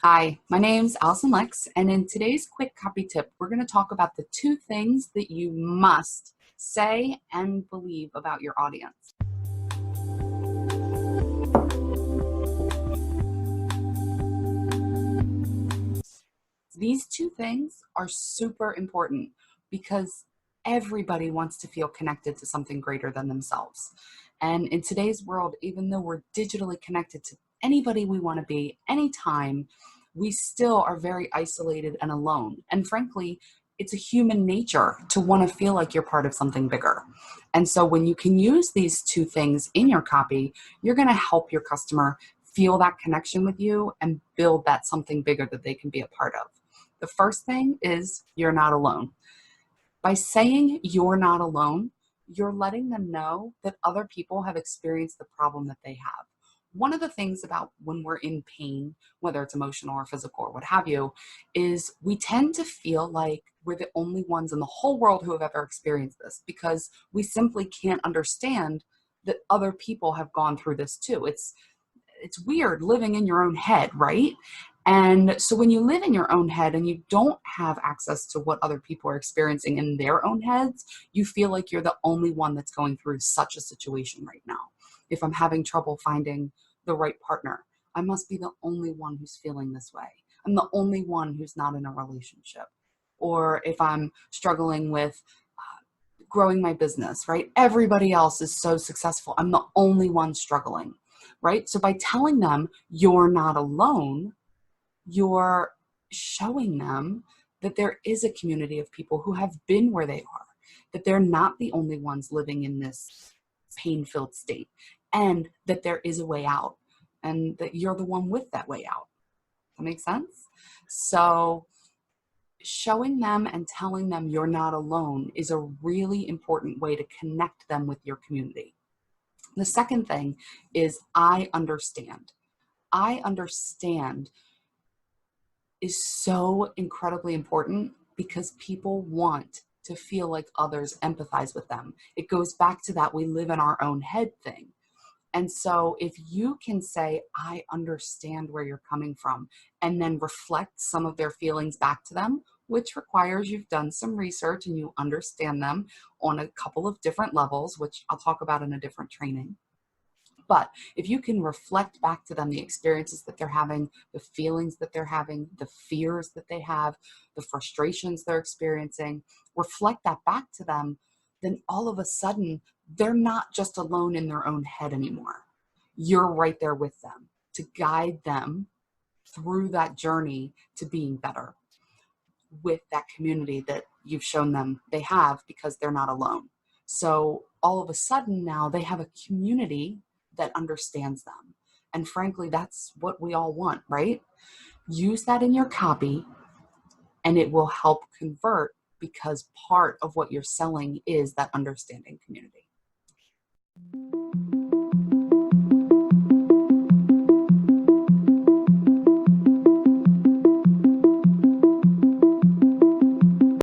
Hi, my name's Allison Lex, and in today's quick copy tip, we're going to talk about the two things that you must say and believe about your audience. These two things are super important because everybody wants to feel connected to something greater than themselves. And in today's world, even though we're digitally connected to anybody we want to be, anytime, we still are very isolated and alone. And frankly, it's a human nature to want to feel like you're part of something bigger. And so when you can use these two things in your copy, you're going to help your customer feel that connection with you and build that something bigger that they can be a part of. The first thing is you're not alone. By saying you're not alone, you're letting them know that other people have experienced the problem that they have. One of the things about when we're in pain, whether it's emotional or physical or what have you, is we tend to feel like we're the only ones in the whole world who have ever experienced this because we simply can't understand that other people have gone through this too. It's weird living in your own head, right? And so when you live in your own head and you don't have access to what other people are experiencing in their own heads, you feel like you're the only one that's going through such a situation right now. If I'm having trouble finding the right partner, I must be the only one who's feeling this way. I'm the only one who's not in a relationship. Or if I'm struggling with growing my business, right? Everybody else is so successful. I'm the only one struggling, right? So by telling them you're not alone, you're showing them that there is a community of people who have been where they are, that they're not the only ones living in this pain-filled state, and that there is a way out, and that you're the one with that way out. That makes sense? So showing them and telling them you're not alone is a really important way to connect them with your community. The second thing is I understand. I understand is so incredibly important because people want to feel like others empathize with them. It goes back to that we live in our own head thing. And so if you can say, I understand where you're coming from, and then reflect some of their feelings back to them, which requires you've done some research and you understand them on a couple of different levels, which I'll talk about in a different training. But if you can reflect back to them the experiences that they're having, the feelings that they're having, the fears that they have, the frustrations they're experiencing, reflect that back to them, then all of a sudden, they're not just alone in their own head anymore. You're right there with them to guide them through that journey to being better with that community that you've shown them they have because they're not alone. So all of a sudden now they have a community that understands them. And frankly, that's what we all want, right? Use that in your copy and it will help convert because part of what you're selling is that understanding community.